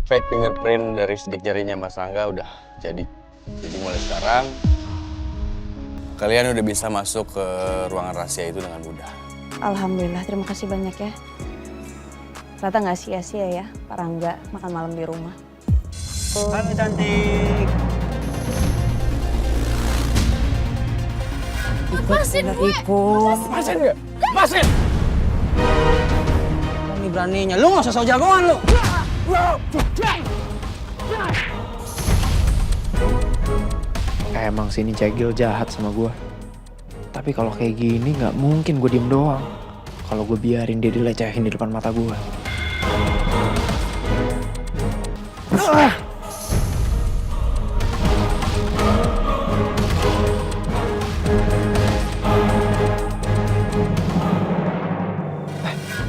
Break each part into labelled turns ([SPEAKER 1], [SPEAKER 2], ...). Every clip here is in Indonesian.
[SPEAKER 1] fake fingerprint dari sidik jarinya Mas Rangga udah jadi. Jadi mulai sekarang kalian udah bisa masuk ke ruangan rahasia itu dengan mudah.
[SPEAKER 2] Alhamdulillah, terima kasih banyak ya. Ternyata nggak sia-sia ya Pak Rangga makan malam di rumah.
[SPEAKER 3] Halo cantik.
[SPEAKER 4] Lepasin gue!
[SPEAKER 1] Lepasin gak? Lepasin!
[SPEAKER 3] Berani-beraninya, lu gak usah sok jagoan lu.
[SPEAKER 5] Emang sini Cegil jahat sama gue. Tapi kalau kayak gini nggak mungkin gue diem doang. Kalau gue biarin dia dilecehin di depan mata gue.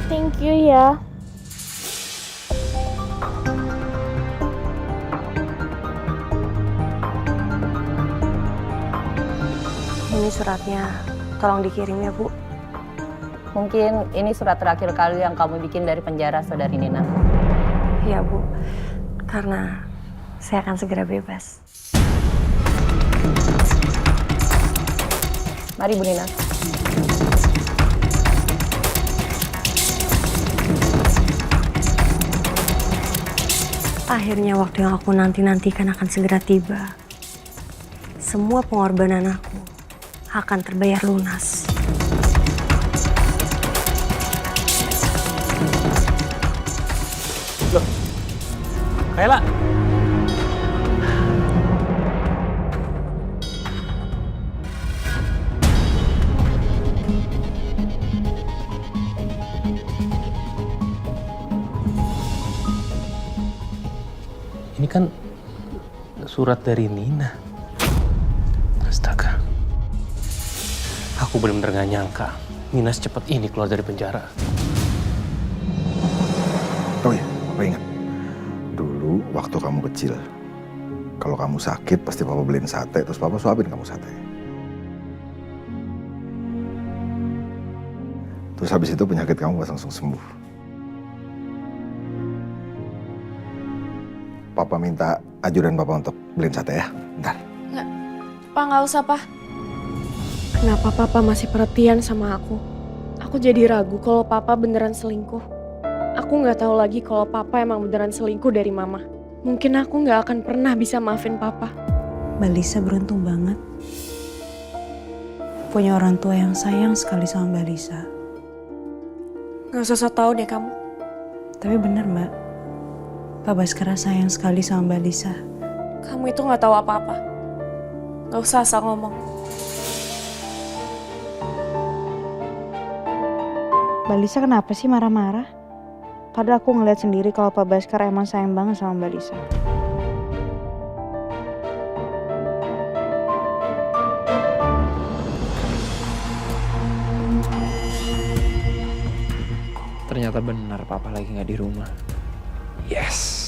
[SPEAKER 4] Thank you ya.
[SPEAKER 2] Ini suratnya, tolong dikirim ya Bu.
[SPEAKER 6] Mungkin ini surat terakhir kali yang kamu bikin dari penjara, Saudari Nina.
[SPEAKER 2] Iya Bu, karena saya akan segera bebas.
[SPEAKER 6] Mari Bu Nina.
[SPEAKER 2] Akhirnya waktu yang aku nanti-nantikan akan segera tiba. Semua pengorbanan aku akan terbayar lunas.
[SPEAKER 3] Loh, Kayla. Ini kan surat dari Nina. Astaga. Aku benar-benar gak nyangka Nina secepat ini keluar dari penjara.
[SPEAKER 7] Oh ya, Papa ingat. Dulu waktu kamu kecil, kalau kamu sakit pasti Papa beliin sate, terus Papa suapin kamu sate. Terus habis itu penyakit kamu pas langsung sembuh. Papa minta ajudan Papa untuk beliin sate ya, bentar.
[SPEAKER 4] Pak, nggak usah, Pak.
[SPEAKER 8] Kenapa Papa masih perhatian sama aku? Aku jadi ragu kalau Papa beneran selingkuh. Aku nggak tahu lagi kalau Papa emang beneran selingkuh dari Mama. Mungkin aku nggak akan pernah bisa maafin Papa.
[SPEAKER 9] Mbak Lisa beruntung banget. Punya orang tua yang sayang sekali sama Mbak Lisa.
[SPEAKER 8] Nggak usah so tau deh kamu.
[SPEAKER 9] Tapi bener Mbak, Pak Baskara sayang sekali sama Mbak Lisa.
[SPEAKER 8] Kamu itu nggak tahu apa-apa. Nggak usah asal ngomong.
[SPEAKER 2] Mbak Lisa kenapa sih marah-marah? Padahal aku ngeliat sendiri kalau Pak Baskar emang sayang banget sama Mbak Lisa.
[SPEAKER 5] Ternyata benar Papa lagi nggak di rumah. Yes.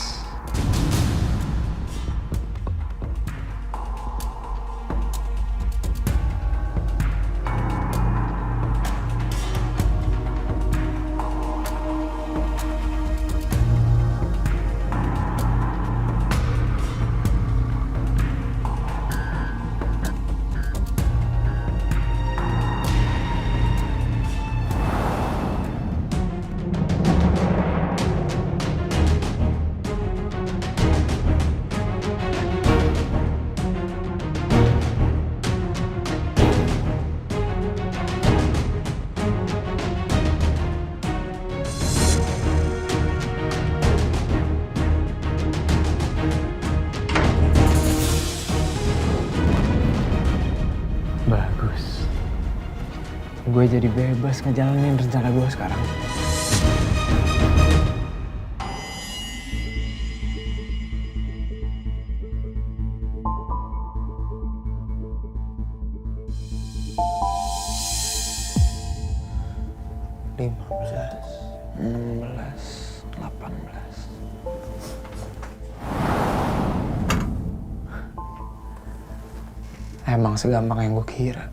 [SPEAKER 5] Bagus. Gue jadi bebas ngejalanin rencana gue sekarang. Lima belas, 16, 18. Emang segampang yang gue kira.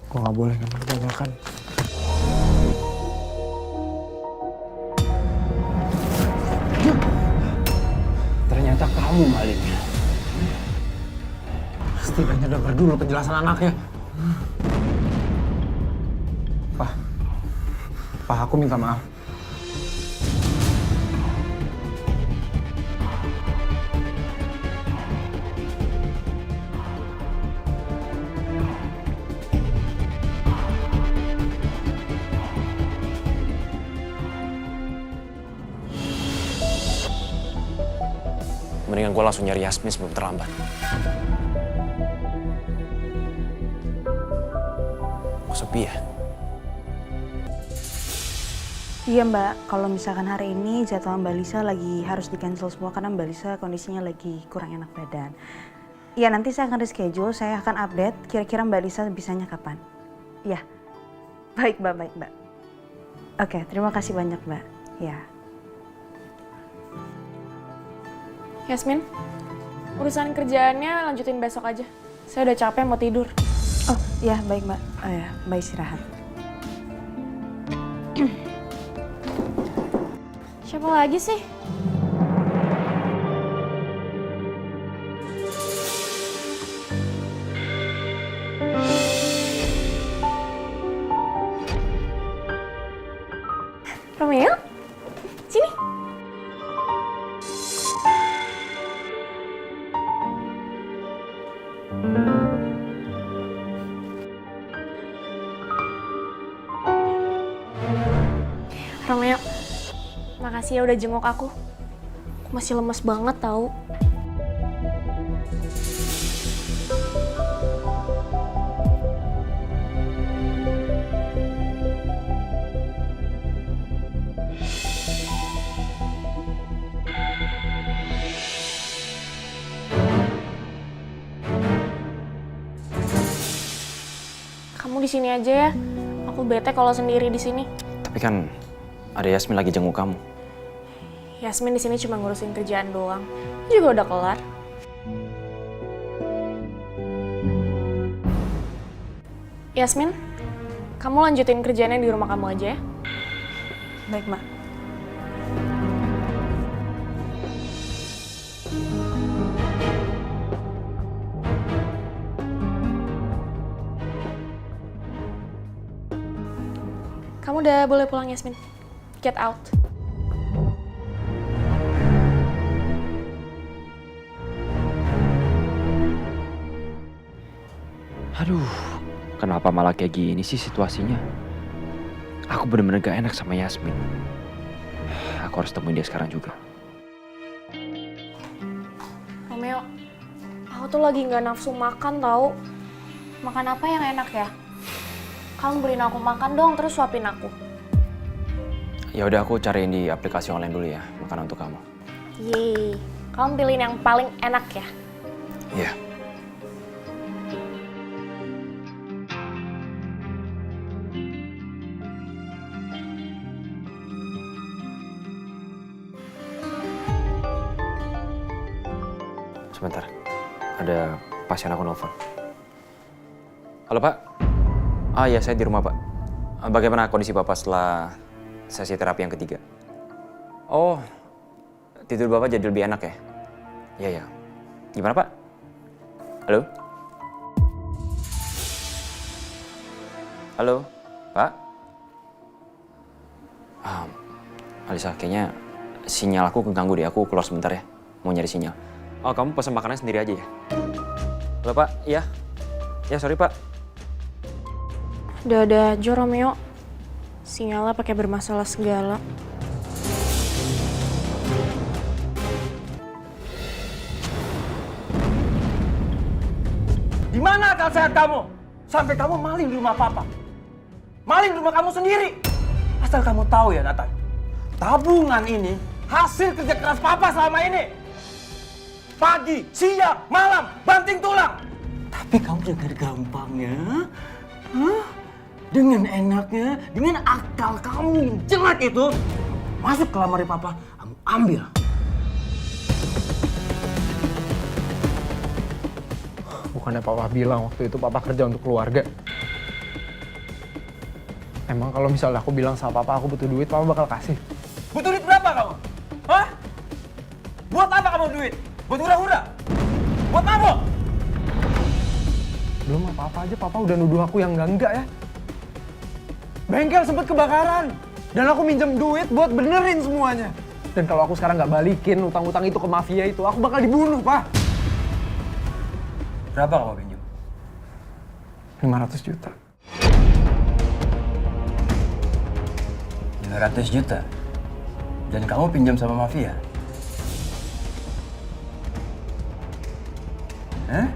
[SPEAKER 5] Gue gak boleh ngambil tindakan.
[SPEAKER 3] kamu malingnya. Setidaknya dengar dulu penjelasan anaknya. Pak, aku minta maaf.
[SPEAKER 5] Mendingan gue langsung nyari Yasmin sebelum terlambat. Kok sepi ya?
[SPEAKER 9] Iya Mbak, kalau misalkan hari ini jadwal Mbak Lisa lagi harus di-cancel semua karena Mbak Lisa kondisinya lagi kurang enak badan. Iya, nanti saya akan reschedule, saya akan update kira-kira Mbak Lisa bisanya kapan. Iya, baik Mbak, baik Mbak. Oke, terima kasih banyak Mbak. Ya.
[SPEAKER 8] Yasmin, urusan kerjaannya lanjutin besok aja. Saya udah capek mau tidur.
[SPEAKER 9] Oh, ya baik Mbak. Oh ya, Mbak istirahat.
[SPEAKER 8] Siapa lagi sih? Romeo? Sini. Romeo, makasih ya udah jenguk aku. Aku masih lemes banget tau. Kamu di sini aja ya. Aku bete kalau sendiri di sini.
[SPEAKER 5] Tapi kan ada Yasmin lagi jenguk kamu.
[SPEAKER 8] Yasmin di sini cuma ngurusin kerjaan doang. Juga udah kelar. Yasmin, kamu lanjutin kerjaannya di rumah kamu aja ya.
[SPEAKER 9] Baik Mbak.
[SPEAKER 8] Kamu udah boleh pulang Yasmin. Get out.
[SPEAKER 5] Aduh, kenapa malah kayak gini sih situasinya? Aku bener-bener gak enak sama Yasmin. Aku harus temuin dia sekarang juga.
[SPEAKER 8] Romeo, aku tuh lagi nggak nafsu makan tau. Makan apa yang enak ya? Kamu beliin aku makan dong, terus suapin aku.
[SPEAKER 5] Ya udah, aku cariin di aplikasi online dulu ya, makanan untuk kamu.
[SPEAKER 8] Yeay, kamu pilihin yang paling enak ya?
[SPEAKER 5] Iya. Sebentar, ada pasien aku nelfon. Halo Pak? Ah ya, saya di rumah Pak. Bagaimana kondisi Bapak setelah sesi terapi yang ketiga? Oh, tidur Bapak jadi lebih enak ya? Iya, ya. Gimana Pak? Halo? Halo, Pak? Alisa, kayaknya sinyal aku keganggu deh. Aku keluar sebentar ya, mau nyari sinyal. Oh, kamu pesan makanannya sendiri aja ya? Halo Pak, iya? Ya, sorry Pak.
[SPEAKER 8] Udah ada aja Romeo. Sinyalnya pakai bermasalah segala.
[SPEAKER 3] Di mana akal sehat kamu? Sampai kamu maling di rumah Papa. Maling di rumah kamu sendiri. Asal kamu tahu ya, Nathan. Tabungan ini hasil kerja keras Papa selama ini. Pagi, siang, malam, banting tulang. Tapi kamu dengan gampangnya, dengan enaknya, dengan akal kamu yang jelek itu, masuk ke lamar Papa, kamu ambil. Bukannya Papa bilang waktu itu Papa kerja untuk keluarga. Emang kalau misalnya aku bilang sama Papa aku butuh duit, Papa bakal kasih. Butuh duit berapa kamu? Hah? Buat apa kamu duit? Buat hura-hura? Buat mabok?
[SPEAKER 10] Belum apa-apa aja papa udah nuduh aku yang enggak ya. Bengkel sempet kebakaran. Dan aku minjem duit buat benerin semuanya. Dan kalau aku sekarang nggak balikin utang-utang itu ke mafia itu, aku bakal dibunuh, Pak.
[SPEAKER 3] Berapa kamu pinjam?
[SPEAKER 10] 500 juta.
[SPEAKER 3] 500 juta? Dan kamu pinjam sama mafia? Hah?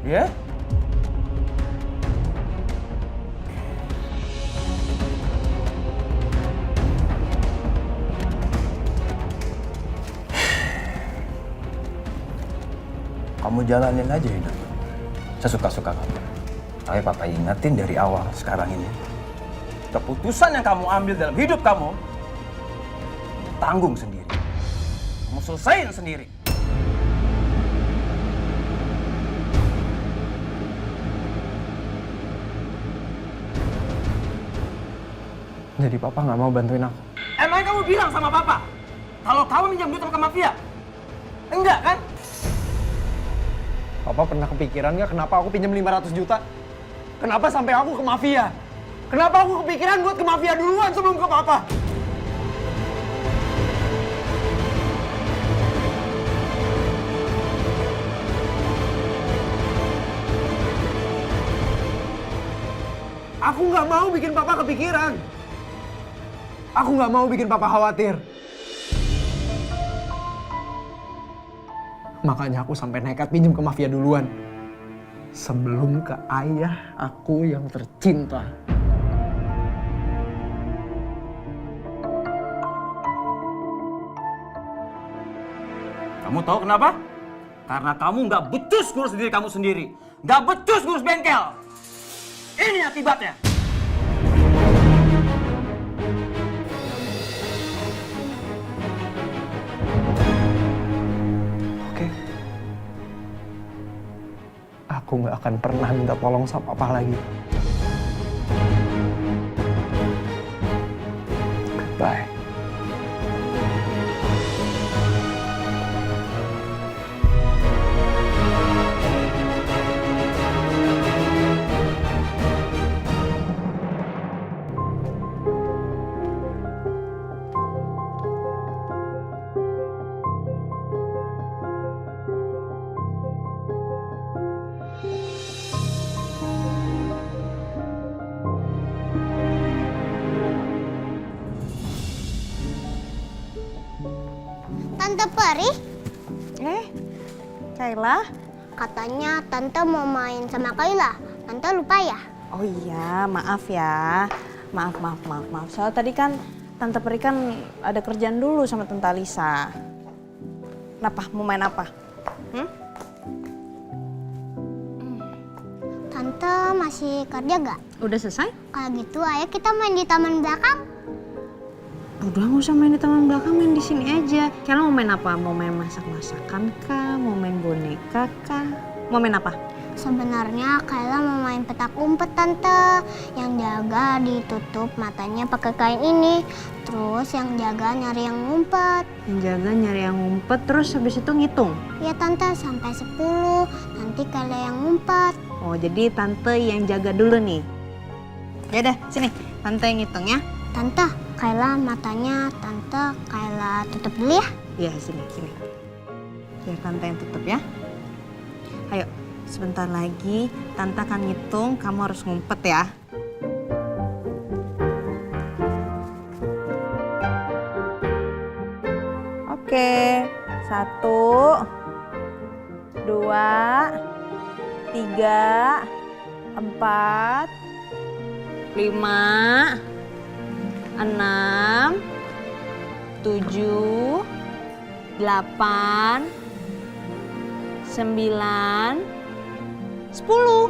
[SPEAKER 3] Ya? Kamu jalanin aja hidup sesuka-suka kamu. Tapi papa ingetin dari awal sekarang ini, keputusan yang kamu ambil dalam hidup kamu, tanggung sendiri. Kamu selesain sendiri.
[SPEAKER 10] Jadi papa nggak mau bantuin aku.
[SPEAKER 3] Emang kamu bilang sama papa kalau kamu minjam duit sama mafia? Enggak kan?
[SPEAKER 10] Papa pernah kepikiran nggak kenapa aku pinjam 500 juta? Kenapa sampai aku ke mafia? Kenapa aku kepikiran buat ke mafia duluan sebelum ke papa? Aku nggak mau bikin papa kepikiran. Aku nggak mau bikin papa khawatir. Makanya aku sampai nekat pinjam ke mafia duluan. Sebelum ke ayah aku yang tercinta.
[SPEAKER 3] Kamu tahu kenapa? Karena kamu nggak becus ngurus diri kamu sendiri. Nggak becus ngurus bengkel. Ini akibatnya.
[SPEAKER 10] Oke. Aku nggak akan pernah minta tolong sama papa lagi. Goodbye.
[SPEAKER 11] Tante Peri,
[SPEAKER 9] Kayla?
[SPEAKER 11] katanya Tante mau main sama Kayla. Tante lupa ya?
[SPEAKER 9] Oh iya, maaf ya. Maaf. Soalnya tadi kan Tante Peri kan ada kerjaan dulu sama Tante Alisa. Kenapa? Mau main apa?
[SPEAKER 11] Tante masih kerja gak?
[SPEAKER 9] Udah selesai?
[SPEAKER 11] Kalau gitu ayo kita main di taman belakang.
[SPEAKER 9] Udah nggak usah main di taman belakang, main di sini aja. Kayla mau main apa? Mau main masak-masakan kah? Mau main boneka kah? Mau main apa?
[SPEAKER 11] Sebenarnya Kayla mau main petak umpet Tante. Yang jaga ditutup matanya pakai kain ini. Terus yang jaga nyari yang ngumpet.
[SPEAKER 9] Yang jaga nyari yang ngumpet, terus habis itu ngitung.
[SPEAKER 11] Ya Tante sampai 10. Nanti Kayla yang ngumpet.
[SPEAKER 9] Oh, jadi Tante yang jaga dulu nih. Yaudah, sini. Tante yang ngitung ya.
[SPEAKER 11] Tante, Kayla matanya Tante Kayla tutup dulu ya.
[SPEAKER 9] Iya, sini. Biar Tante yang tutup ya. Ayo, sebentar lagi Tante akan ngitung, kamu harus ngumpet ya. Oke, 1, 2, 3, 4, 5, 6, 7, 8, 9, 10.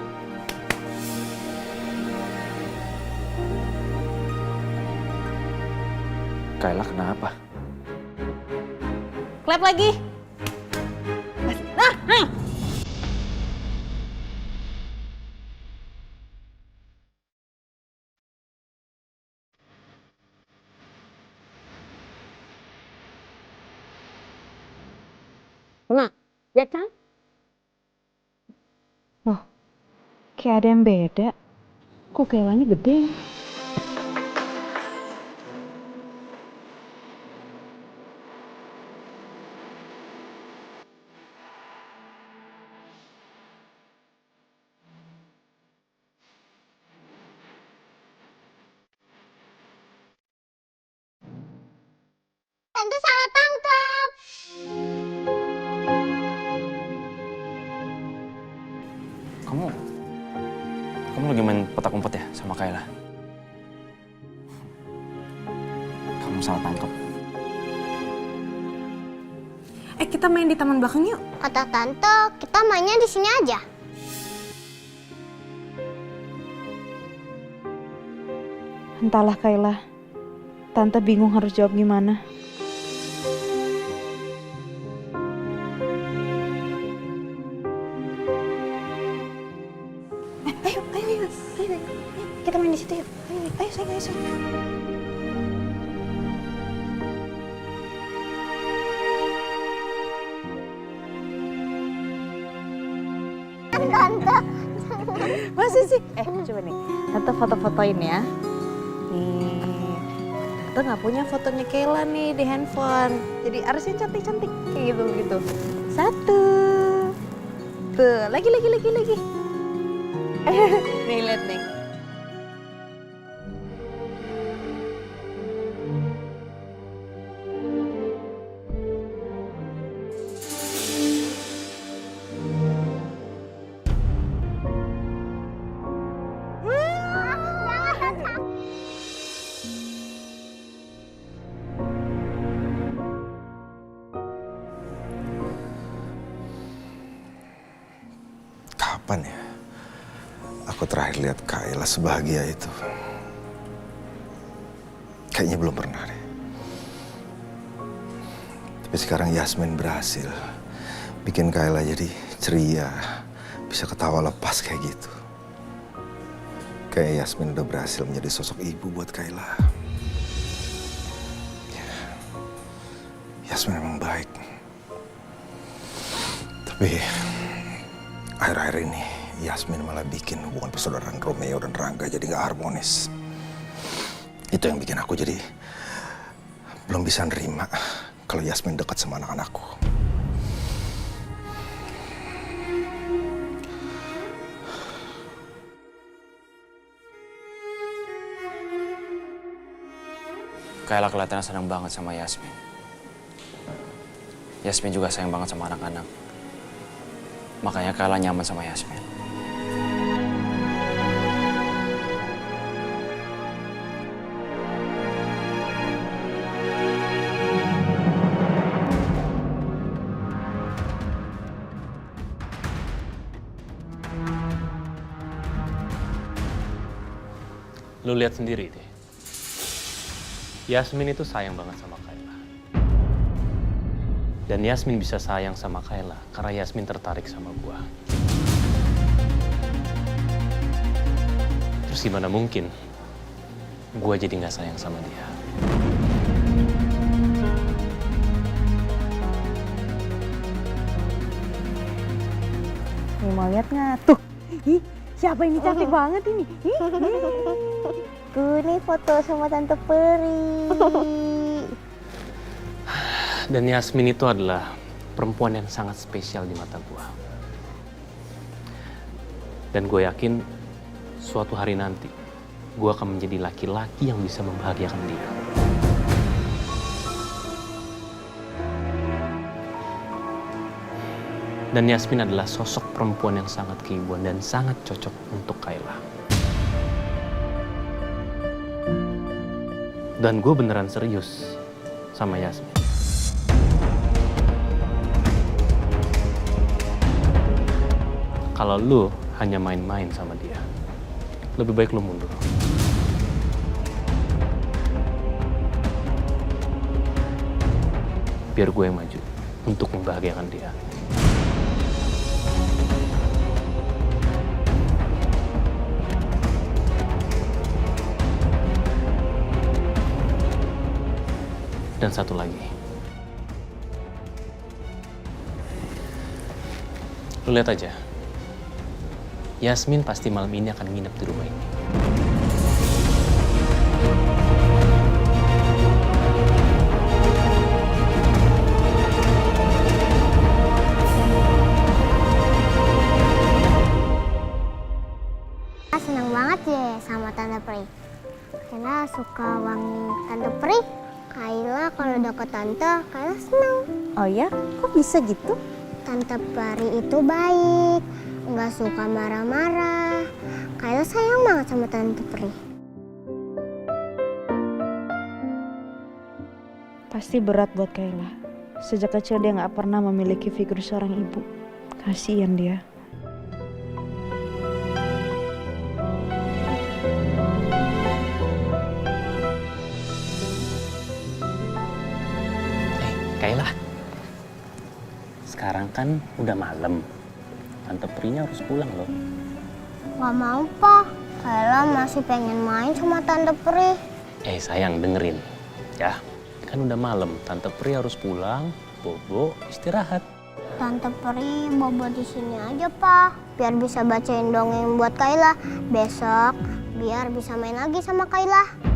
[SPEAKER 5] Kayla kenapa?
[SPEAKER 9] Clap lagi. Ya kan? Loh, kayak ada yang beda. Kok Kailanya gede?
[SPEAKER 11] Tante salah tangkap.
[SPEAKER 5] Kamu lagi main petak umpet ya sama Kayla? Kamu salah tangkap.
[SPEAKER 2] Kita main di taman belakang yuk.
[SPEAKER 11] Kata tante, kita mainnya di sini aja.
[SPEAKER 9] Entahlah Kayla. Tante bingung harus jawab gimana.
[SPEAKER 2] Ayo. Kita main di situ yuk. Ayo sayang.
[SPEAKER 11] Tante.
[SPEAKER 9] Masa sih? Coba nih. Tante foto-fotoin ya. Nih. Tante nggak punya fotonya Kayla nih di handphone. Jadi harusnya cantik-cantik kayak gitu. 1. Tuh, lagi. Nih, lihat nih.
[SPEAKER 7] Kapan ya aku terakhir lihat Kayla sebahagia itu? Kayaknya belum pernah deh. Tapi sekarang Yasmin berhasil bikin Kayla jadi ceria, bisa ketawa lepas kayak gitu. Kayak Yasmin udah berhasil menjadi sosok ibu buat Kayla. Ya, Yasmin emang baik. Tapi akhir-akhir ini Yasmin malah bikin hubungan persaudaraan Romeo dan Rangga jadi gak harmonis. Itu yang bikin aku jadi belum bisa nerima kalau Yasmin dekat sama anak-anakku.
[SPEAKER 5] Kayla kelihatannya senang banget sama Yasmin. Yasmin juga sayang banget sama anak-anak. Makanya Kayla nyaman sama Yasmin.
[SPEAKER 12] Lu lihat sendiri deh. Yasmin itu sayang banget sama Kayla. Dan Yasmin bisa sayang sama Kayla karena Yasmin tertarik sama gua. Terus gimana mungkin gua jadi nggak sayang sama dia?
[SPEAKER 9] Nih mau lihat nggak? Tuh, siapa ini cantik banget ini?
[SPEAKER 11] Tuh nih foto sama Tante Peri.
[SPEAKER 12] Dan Yasmin itu adalah perempuan yang sangat spesial di mata gua. Dan gue yakin suatu hari nanti gua akan menjadi laki-laki yang bisa membahagiakan dia. Dan Yasmin adalah sosok perempuan yang sangat keibuan dan sangat cocok untuk Kayla. Dan gue beneran serius sama Yasmin. Kalau lu hanya main-main sama dia, lebih baik lu mundur. Biar gue yang maju untuk membahagiakan dia. Dan satu lagi, Lu lihat aja. Yasmin pasti malam ini akan nginep di rumah ini.
[SPEAKER 11] Senang banget ya sama Tante Pri. Kayla suka wangi Tante Pri. Kayla kalau deket Tante, Kayla senang.
[SPEAKER 9] Oh ya? Kok bisa gitu?
[SPEAKER 11] Tante Pri itu baik, nggak suka marah-marah. Kayla sayang banget sama Tante Pri.
[SPEAKER 9] Pasti berat buat Kayla. Sejak kecil dia nggak pernah memiliki figur seorang ibu. Kasian dia.
[SPEAKER 12] Kayla, sekarang kan udah malam. Tante Prinya harus pulang loh.
[SPEAKER 11] Gak mau, Pak. Kayla masih pengen main sama Tante Pri.
[SPEAKER 12] Sayang, dengerin. Ya, kan udah malam. Tante Pri harus pulang. Bobo istirahat.
[SPEAKER 11] Tante Pri bobo di sini aja, Pak. Biar bisa bacain dongeng buat Kayla. Besok biar bisa main lagi sama Kayla.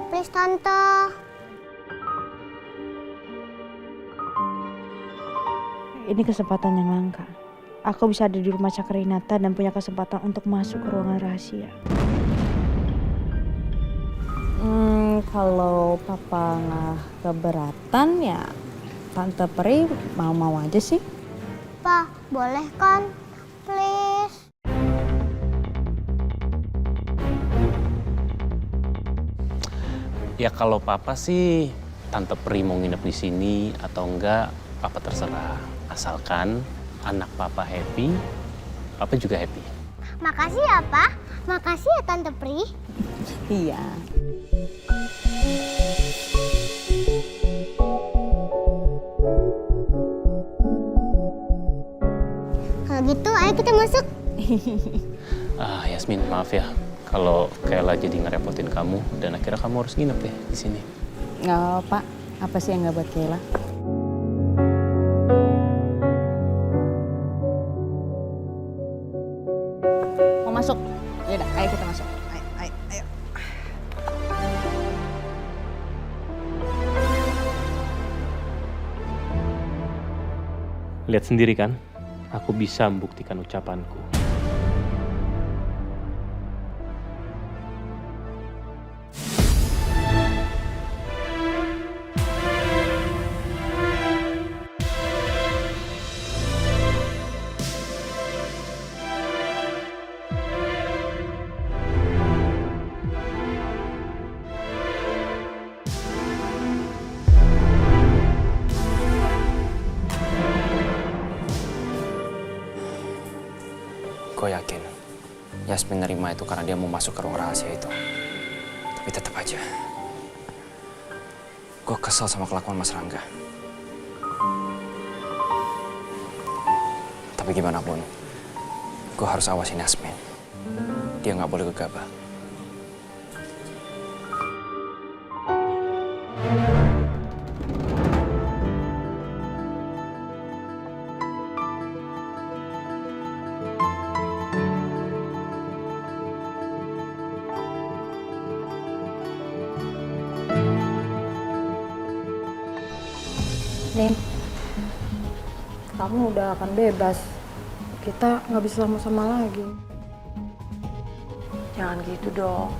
[SPEAKER 11] Please, Tante.
[SPEAKER 9] Ini kesempatan yang langka. Aku bisa ada di rumah Cakrinata dan punya kesempatan untuk masuk ke ruangan rahasia. Kalau papa nggak keberatan ya Tante Pri mau-mau aja sih.
[SPEAKER 11] Pak, boleh kan? Please.
[SPEAKER 12] Ya kalau papa sih Tante Pri mau nginep di sini atau enggak, papa terserah. Asalkan anak papa happy, papa juga happy.
[SPEAKER 11] Makasih ya, Pak. Makasih ya, Tante Pri.
[SPEAKER 9] Iya.
[SPEAKER 11] Kalau gitu, ayo kita masuk.
[SPEAKER 12] Yasmin, maaf ya. Kalau Kayla jadi ngerepotin kamu dan akhirnya kamu harus nginep deh di sini.
[SPEAKER 9] Nggak, Pak. Apa sih yang nggak buat Kayla? Mau masuk? Ya udah, ayo kita masuk. Ayo.
[SPEAKER 12] Lihat sendiri kan, aku bisa membuktikan ucapanku.
[SPEAKER 5] Gue yakin Yasmin nerima itu karena dia mau masuk ke ruang rahasia itu. Tapi tetap aja, gue kesel sama kelakuan Mas Rangga. Tapi gimana pun, gue harus awasin Yasmin. Dia nggak boleh gegabah.
[SPEAKER 8] Nin, kamu udah akan bebas. Kita nggak bisa sama-sama lagi.
[SPEAKER 2] Jangan gitu dong.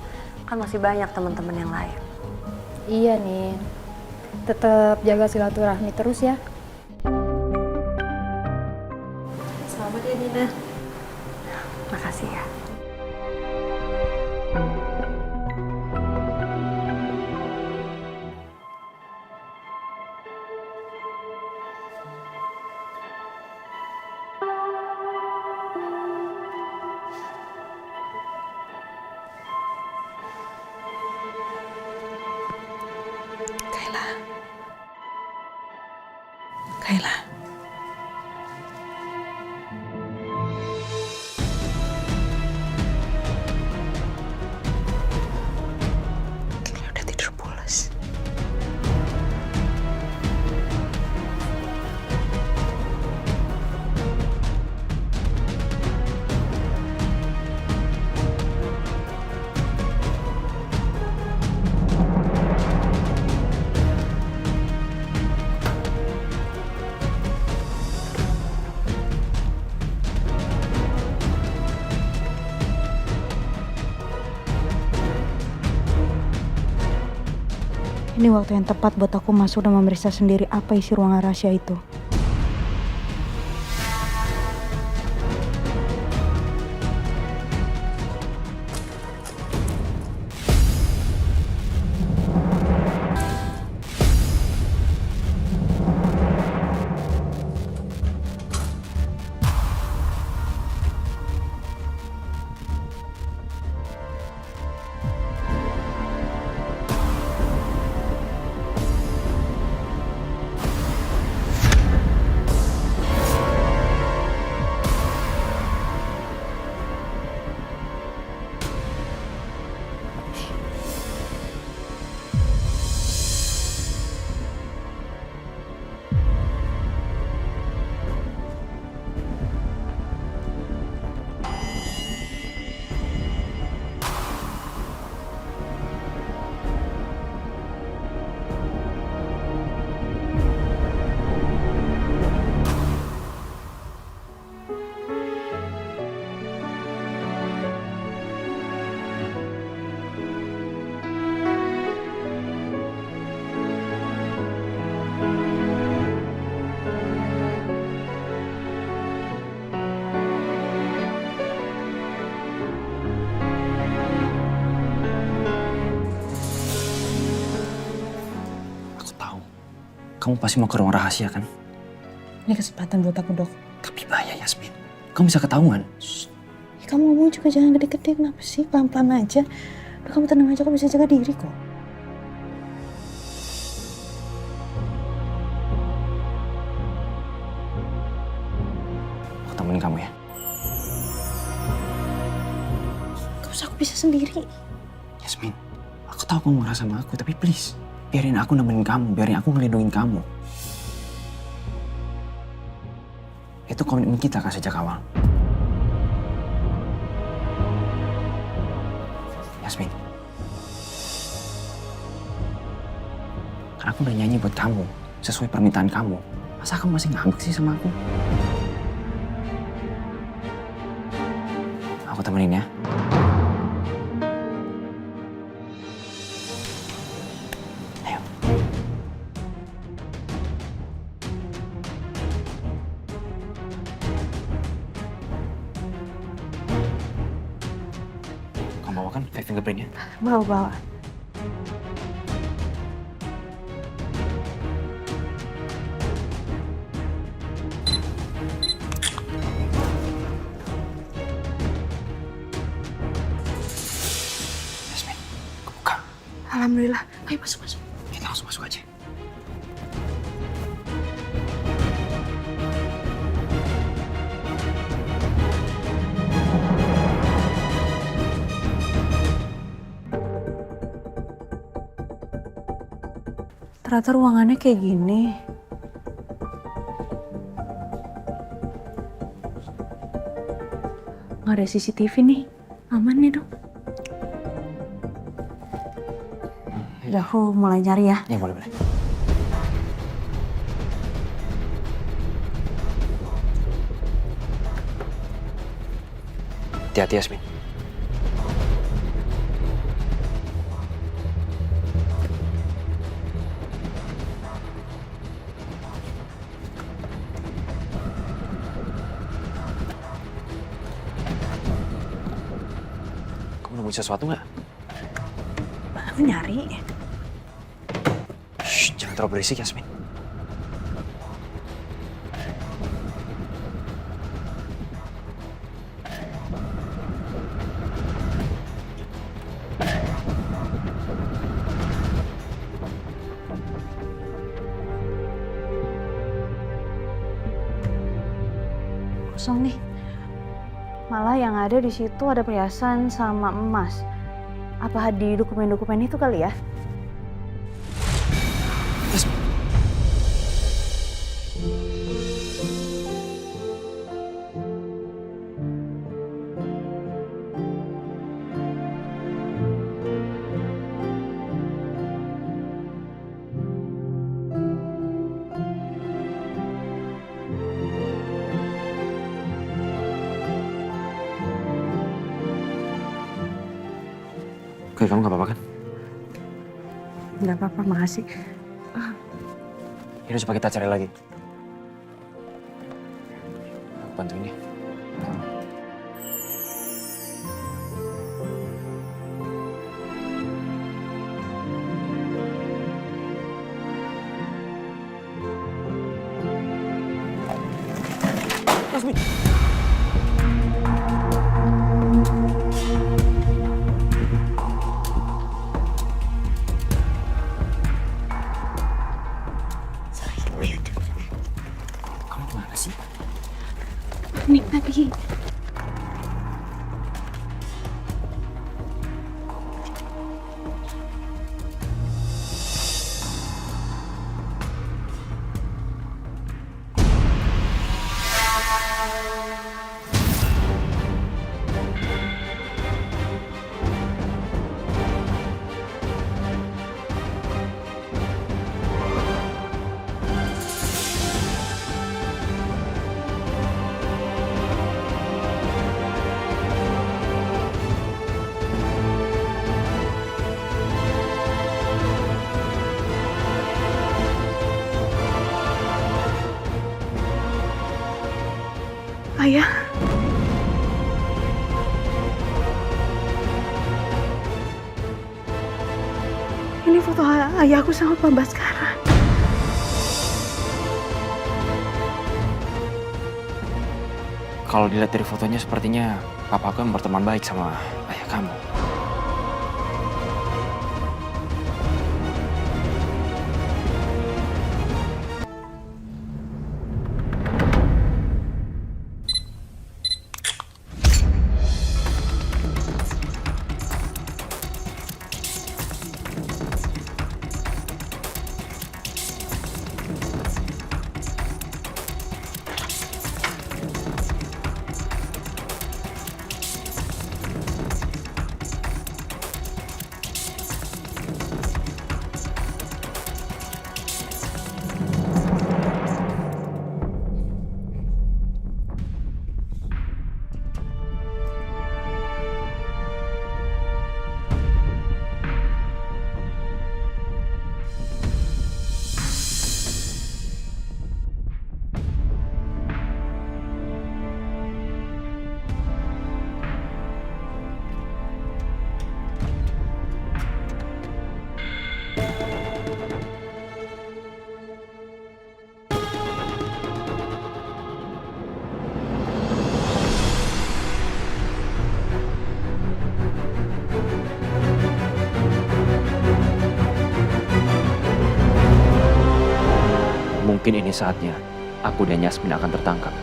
[SPEAKER 2] Kan masih banyak teman-teman yang lain.
[SPEAKER 8] Iya, Nin. Tetap jaga silaturahmi terus ya. Selamat ya, Nina.
[SPEAKER 2] Makasih ya.
[SPEAKER 9] Kayla. Kayla udah Ini waktu yang tepat buat aku masuk dan memeriksa sendiri apa isi ruangan rahasia itu.
[SPEAKER 5] Kamu pasti mau ke ruang rahasia kan?
[SPEAKER 9] Ini kesempatan buat aku, Dok.
[SPEAKER 5] Tapi bahaya Yasmin. Kamu bisa ketahuan.
[SPEAKER 9] Kamu ngomong juga jangan gede-gede, kenapa sih? Pelan-pelan aja. Udah, kamu tenang aja, aku bisa jaga diri kok.
[SPEAKER 5] Aku temenin kamu ya.
[SPEAKER 9] Gak usah, aku bisa sendiri.
[SPEAKER 5] Yasmin, aku tahu kamu marah sama aku, tapi please. Biarin aku nemenin kamu, biarin aku ngelindungin kamu. Itu komitmen kita kan sejak awal. Yasmin. Karena aku udah nyanyi buat kamu, sesuai permintaan kamu. Masa kamu masih ngambek sih sama aku? Aku temenin ya. Bawa kan fake fingerprintnya?
[SPEAKER 9] Bawa.
[SPEAKER 5] Yasmin, kebuka.
[SPEAKER 9] Alhamdulillah. Ayo masuk.
[SPEAKER 5] Kita langsung masuk aja.
[SPEAKER 9] Ternyata ruangannya kayak gini. Nggak ada CCTV nih. Aman nih, Dok. Udah, aku mulai nyari ya.
[SPEAKER 5] Ya, boleh. Hati-hati, Yasmin. Nemuin sesuatu nggak?
[SPEAKER 9] Aku nyari.
[SPEAKER 5] Shh, jangan terlalu berisik, Yasmin.
[SPEAKER 9] Kosong nih. Malah yang ada di situ ada perhiasan sama emas. Apa di dokumen-dokumen itu kali ya?
[SPEAKER 5] Oke, kamu gak apa-apa kan?
[SPEAKER 9] Nggak apa-apa, makasih.
[SPEAKER 5] Ini coba kita cari lagi. Aku bantuin ya.
[SPEAKER 3] Yasmin.
[SPEAKER 5] Kamu gimana sih?
[SPEAKER 8] Panik tadi. Ayah. Ini foto ayahku sama Pak Baskara.
[SPEAKER 5] Kalau dilihat dari fotonya sepertinya papaku yang berteman baik sama ayah kamu. Mungkin ini saatnya aku dan Yasmin akan tertangkap.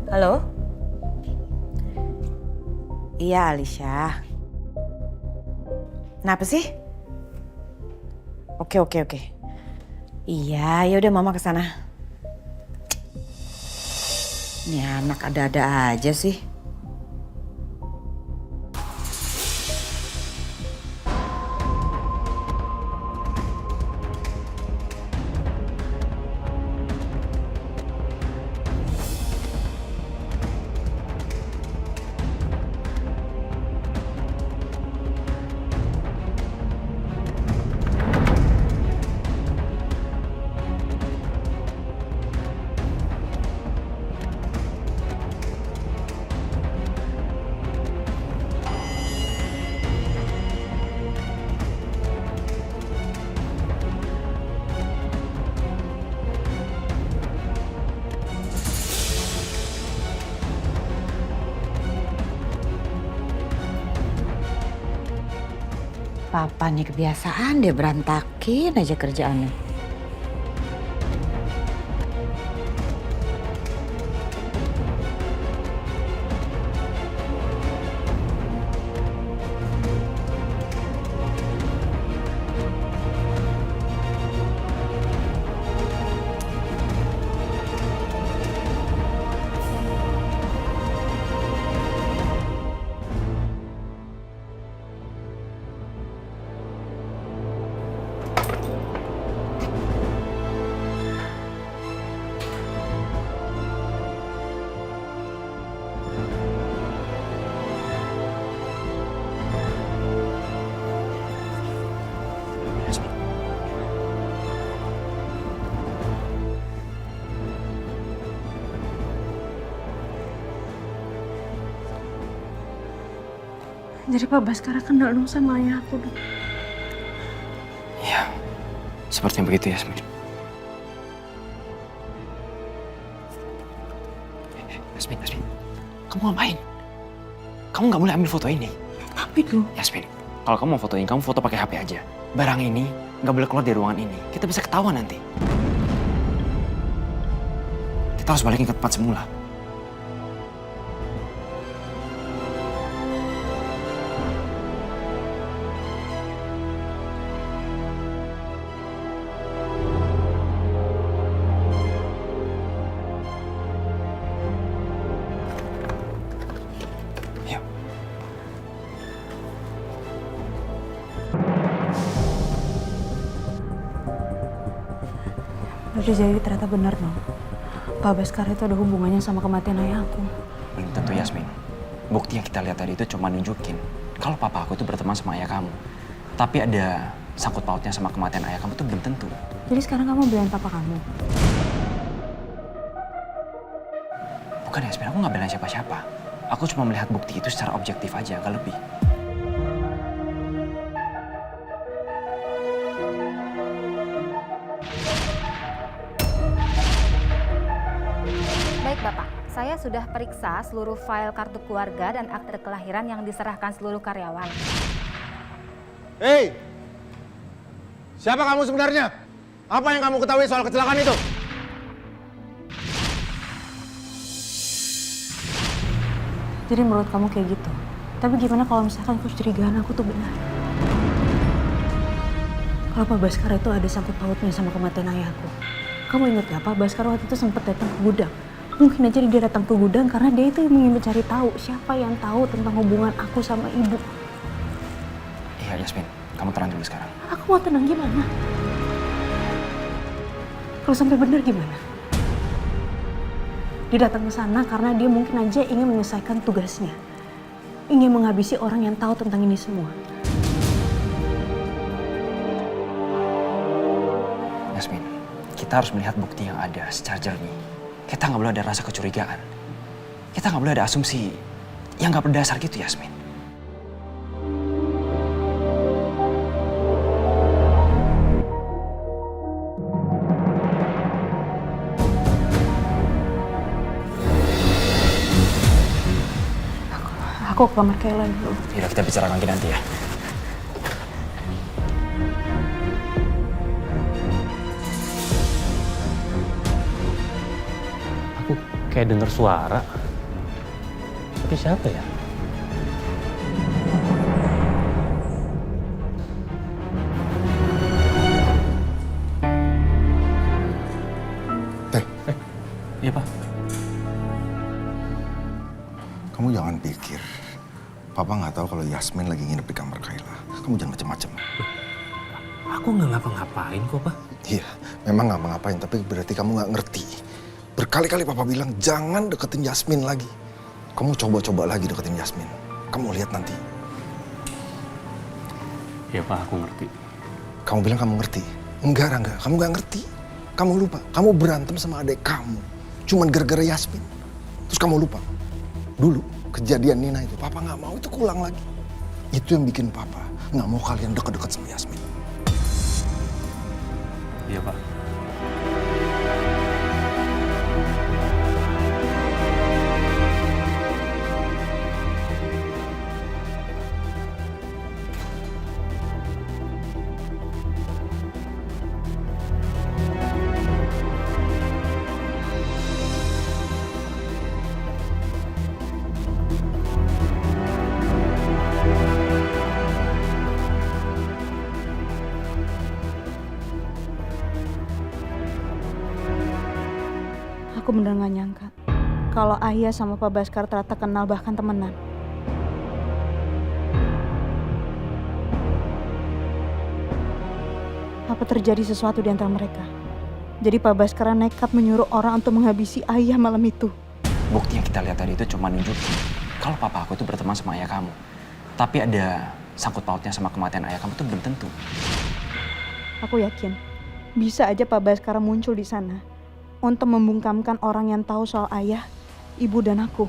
[SPEAKER 9] Halo? Iya, Alicia. Kenapa sih? Oke. Iya, ya udah mama kesana. Ini anak ada-ada aja sih. Papa nih kebiasaan dia berantakin aja kerjaannya. Jadi Pak Baskara kenal dong sama ayah aku dong.
[SPEAKER 5] Iya, sepertinya begitu Yasmin. Yasmin, kamu ngapain? Kamu nggak boleh ambil foto ini.
[SPEAKER 9] Tapi dong.
[SPEAKER 5] Yasmin, kalau kamu mau fotoin, kamu foto pakai HP aja. Barang ini nggak boleh keluar dari ruangan ini. Kita bisa ketahuan nanti. Kita harus balikin ke tempat semula.
[SPEAKER 9] Udah jadi ternyata benar dong. Pak Baskara itu ada hubungannya sama kematian ayah aku.
[SPEAKER 5] Belum tentu Yasmin. Bukti yang kita lihat tadi itu cuma nunjukin kalau papa aku itu berteman sama ayah kamu. Tapi ada sangkut pautnya sama kematian ayah kamu itu belum tentu.
[SPEAKER 9] Jadi sekarang kamu belain papa kamu?
[SPEAKER 5] Bukan Yasmin, aku nggak belain siapa-siapa. Aku cuma melihat bukti itu secara objektif aja, nggak lebih.
[SPEAKER 6] Baik Bapak, saya sudah periksa seluruh file kartu keluarga dan akte kelahiran yang diserahkan seluruh karyawan.
[SPEAKER 7] Hei! Siapa kamu sebenarnya? Apa yang kamu ketahui soal kecelakaan itu?
[SPEAKER 9] Jadi menurut kamu kayak gitu. Tapi gimana kalau misalkan kecurigaan aku tuh benar? Kalau Pak Baskara itu ada sangkut pautnya sama kematian ayahku. Kamu ingat gak Pak Baskara waktu itu sempat datang ke gudang? Mungkin aja dia datang ke gudang karena dia itu ingin mencari tahu siapa yang tahu tentang hubungan aku sama ibu.
[SPEAKER 5] Iya Yasmin, kamu tenang dulu sekarang.
[SPEAKER 9] Aku mau tenang gimana? Kalau sampai benar gimana? Dia datang ke sana karena dia mungkin aja ingin menyelesaikan tugasnya. Ingin menghabisi orang yang tahu tentang ini semua.
[SPEAKER 5] Yasmin, kita harus melihat bukti yang ada secara jernih. Kita nggak boleh ada rasa kecurigaan. Kita nggak boleh ada asumsi yang nggak berdasar gitu, Yasmin.
[SPEAKER 9] Aku ke kamar Kayla dulu.
[SPEAKER 5] Yaudah, kita bicarakan lagi nanti ya.
[SPEAKER 12] Aku kayak dengar suara. Tapi siapa ya? Iya, Pak.
[SPEAKER 7] Kamu jangan pikir Papa nggak tahu kalau Yasmin lagi nginep di kamar Kayla. Kamu jangan macem-macem.
[SPEAKER 12] Aku nggak ngapa-ngapain kok, Pak.
[SPEAKER 7] Iya, memang nggak ngapain, tapi berarti kamu nggak ngerti. Berkali-kali Papa bilang jangan deketin Yasmin lagi. Kamu coba-coba lagi deketin Yasmin. Kamu lihat nanti.
[SPEAKER 12] Iya, Pak, aku ngerti.
[SPEAKER 7] Kamu bilang kamu ngerti. Enggak, Rangga, kamu nggak ngerti. Kamu lupa, kamu berantem sama adik kamu. Cuman gara-gara Yasmin. Terus kamu lupa. Dulu kejadian Nina itu, Papa nggak mau itu keulang lagi. Itu yang bikin Papa nggak mau kalian deket-deket sama Yasmin.
[SPEAKER 12] Iya, Pak.
[SPEAKER 9] Aku bener gak nyangka kalau Ayah sama Pak Baskara ternyata kenal bahkan temenan. Apa terjadi sesuatu di antara mereka? Jadi Pak Baskara nekat menyuruh orang untuk menghabisi Ayah malam itu.
[SPEAKER 5] Bukti yang kita lihat tadi itu cuma nunjukin kalau papa aku itu berteman sama ayah kamu. Tapi ada sangkut pautnya sama kematian ayah kamu itu belum tentu.
[SPEAKER 9] Aku yakin bisa aja Pak Baskara muncul di sana untuk membungkamkan orang yang tahu soal Ayah, Ibu, dan aku.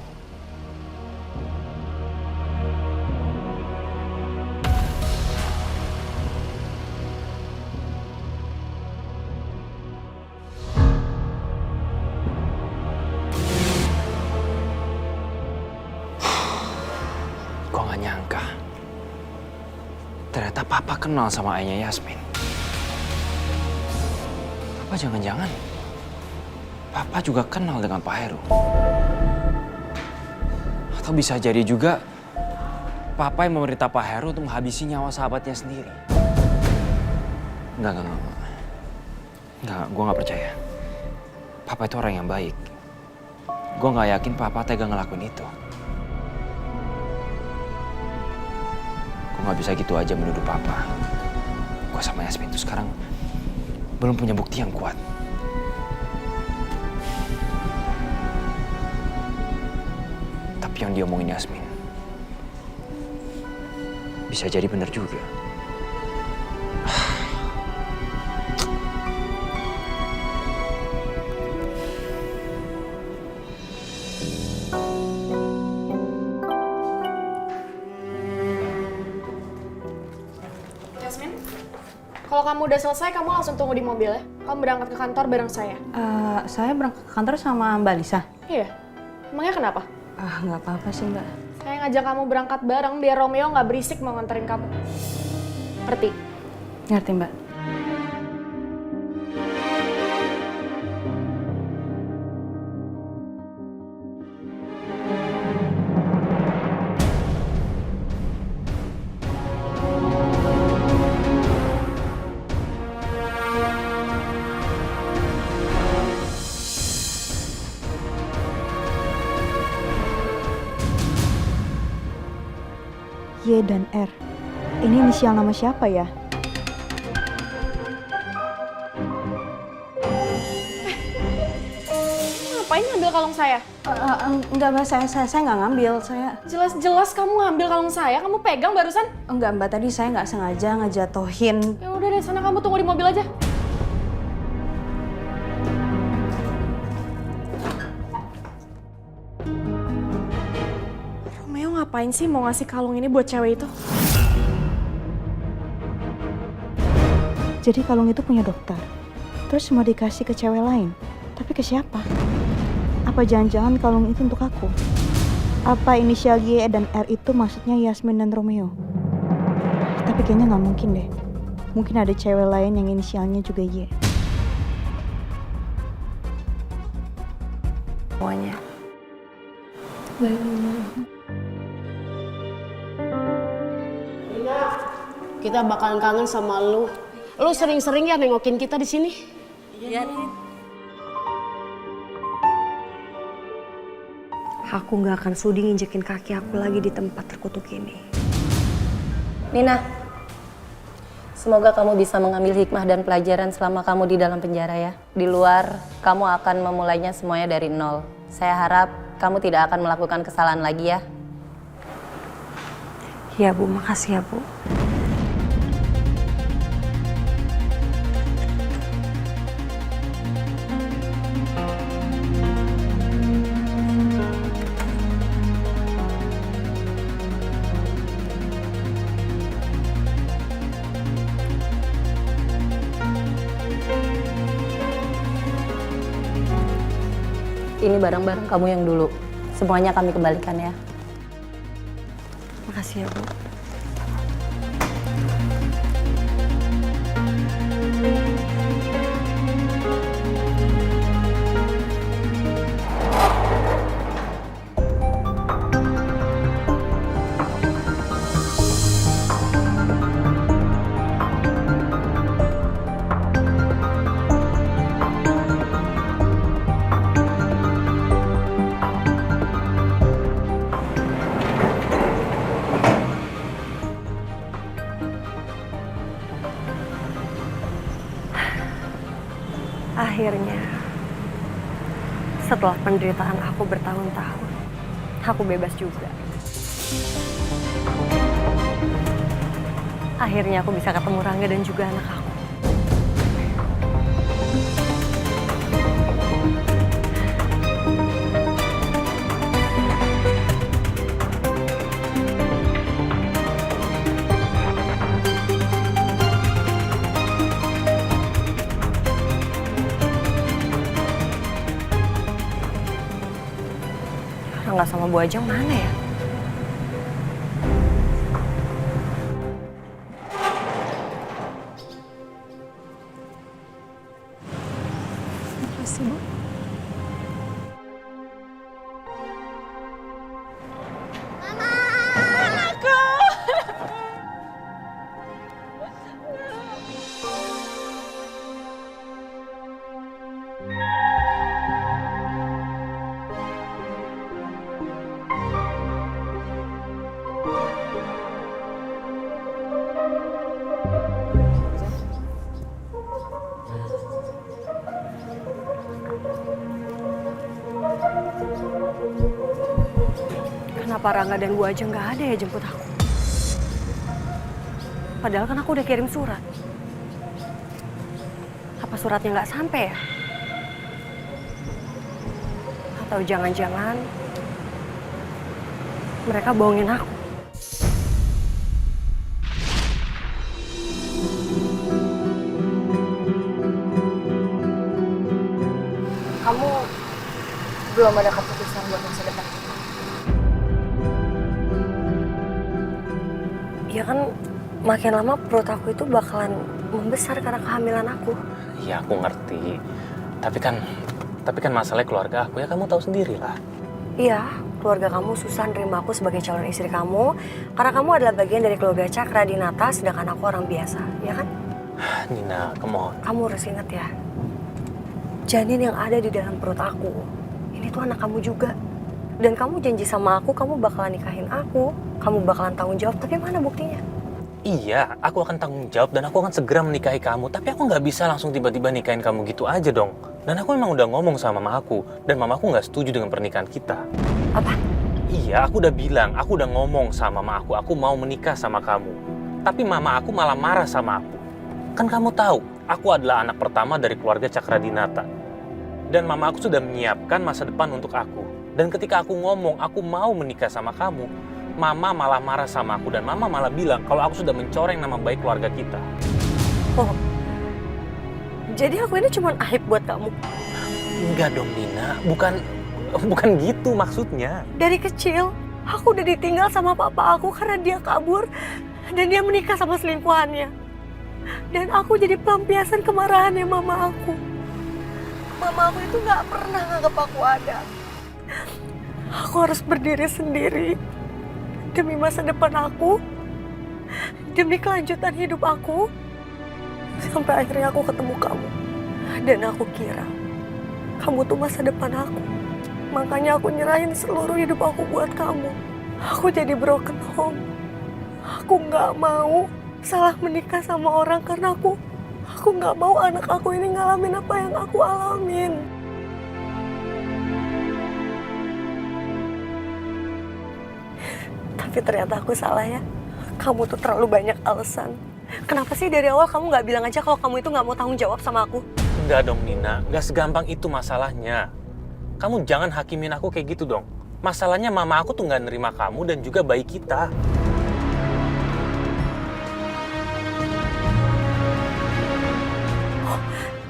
[SPEAKER 5] gak nyangka. Ternyata papa kenal sama ayahnya Yasmin. Apa jangan-jangan papa juga kenal dengan Pak Heru? Atau bisa jadi juga papa yang memerintah Pak Heru untuk menghabisi nyawa sahabatnya sendiri. Enggak, gue gak percaya. Papa itu orang yang baik. Gue gak yakin papa tega ngelakuin itu. Gue gak bisa gitu aja menuduh papa. Gue sama Yasmin itu sekarang belum punya bukti yang kuat. Tapi yang diomongin Yasmin bisa jadi benar juga.
[SPEAKER 8] Yasmin, kalau kamu udah selesai, kamu langsung tunggu di mobil ya. Kamu berangkat ke kantor bareng saya.
[SPEAKER 9] Saya berangkat ke kantor sama Mbak Lisa.
[SPEAKER 8] Iya. Emangnya kenapa?
[SPEAKER 9] Nggak apa-apa sih Mbak.
[SPEAKER 8] Saya ngajak kamu berangkat bareng biar Romeo nggak berisik mau nganterin kamu. Ngerti?
[SPEAKER 9] Ngerti Mbak. Y dan R. Ini inisial nama siapa ya?
[SPEAKER 8] Ngapain ngambil kalung saya?
[SPEAKER 9] Enggak Mbak, saya nggak ngambil.
[SPEAKER 8] Jelas-jelas kamu ngambil kalung saya, kamu pegang barusan.
[SPEAKER 9] Enggak Mbak, tadi saya nggak sengaja ngejatohin.
[SPEAKER 8] Ya udah deh, sana kamu tunggu di mobil aja. Romeo ngapain sih mau ngasih kalung ini buat cewek itu?
[SPEAKER 9] Jadi kalung itu punya dokter. Terus mau dikasih ke cewek lain. Tapi ke siapa? Apa jangan-jangan kalung itu untuk aku? Apa inisial Y dan R itu maksudnya Yasmin dan Romeo? Tapi kayaknya nggak mungkin deh. Mungkin ada cewek lain yang inisialnya juga Y.
[SPEAKER 2] Semuanya.
[SPEAKER 13] Kita bakalan kangen sama lu. Lu sering-sering ya nengokin kita di sini. Iya,
[SPEAKER 2] Aku nggak akan sudi nginjekin kaki aku lagi di tempat terkutuk ini.
[SPEAKER 14] Nina, semoga kamu bisa mengambil hikmah dan pelajaran selama kamu di dalam penjara ya. Di luar, kamu akan memulainya semuanya dari nol. Saya harap kamu tidak akan melakukan kesalahan lagi ya.
[SPEAKER 2] Iya Bu, makasih ya Bu.
[SPEAKER 14] Ini barang-barang kamu yang dulu. Semuanya kami kembalikan ya.
[SPEAKER 2] Makasih ya Bu. Akhirnya, setelah penderitaan aku bertahun-tahun, aku bebas juga. Akhirnya aku bisa ketemu Rangga dan juga anak aku. Rangga sama Bu Ajeng mana ya? Apa Rangga dan Bu aja nggak ada ya jemput aku? Padahal kan aku udah kirim surat. Apa suratnya nggak sampai ya? Atau jangan-jangan mereka bohongin aku? Kamu belum ada keputusan buat masa depan? Ya kan makin lama perut aku itu bakalan membesar karena kehamilan aku.
[SPEAKER 12] Ya aku ngerti. Tapi kan masalahnya keluarga aku ya kamu tahu sendiri lah.
[SPEAKER 2] Iya, keluarga kamu susah nerima aku sebagai calon istri kamu karena kamu adalah bagian dari keluarga Cakra Dinata sedangkan aku orang biasa, ya kan?
[SPEAKER 12] Nina, come on.
[SPEAKER 2] Kamu harus ingat ya, janin yang ada di dalam perut aku, ini tuh anak kamu juga. Dan kamu janji sama aku, kamu bakalan nikahin aku, kamu bakalan tanggung jawab, tapi mana buktinya?
[SPEAKER 12] Iya, aku akan tanggung jawab dan aku akan segera menikahi kamu. Tapi aku nggak bisa langsung tiba-tiba nikahin kamu gitu aja dong. Dan aku memang udah ngomong sama mama aku, dan mama aku nggak setuju dengan pernikahan kita.
[SPEAKER 2] Apa?
[SPEAKER 12] Iya, aku udah bilang, aku udah ngomong sama mama aku mau menikah sama kamu. Tapi mama aku malah marah sama aku. Kan kamu tahu, aku adalah anak pertama dari keluarga Cakra Dinata. Dan mama aku sudah menyiapkan masa depan untuk aku. Dan ketika aku ngomong, aku mau menikah sama kamu, mama malah marah sama aku. Dan mama malah bilang kalau aku sudah mencoreng nama baik keluarga kita.
[SPEAKER 2] Oh, jadi aku ini cuma aib buat kamu?
[SPEAKER 12] Enggak dong, Nina. Bukan gitu maksudnya.
[SPEAKER 2] Dari kecil, aku udah ditinggal sama papa aku karena dia kabur dan dia menikah sama selingkuhannya. Dan aku jadi pelampiasan kemarahannya mama aku. Mama aku itu nggak pernah nganggap aku ada. Aku harus berdiri sendiri demi masa depan aku, demi kelanjutan hidup aku. Sampai akhirnya aku ketemu kamu. Dan aku kira kamu tuh masa depan aku. Makanya aku nyerahin seluruh hidup aku buat kamu. Aku jadi broken home. Aku nggak mau salah menikah sama orang karena aku nggak mau anak aku ini ngalamin apa yang aku alamin. Tapi ternyata aku salah ya. Kamu tuh terlalu banyak alasan. Kenapa sih dari awal kamu nggak bilang aja kalau kamu itu nggak mau tanggung jawab sama aku?
[SPEAKER 12] Enggak dong, Nina. Nggak segampang itu masalahnya. Kamu jangan hakimin aku kayak gitu dong. Masalahnya mama aku tuh nggak nerima kamu dan juga bayi kita.
[SPEAKER 2] Oh,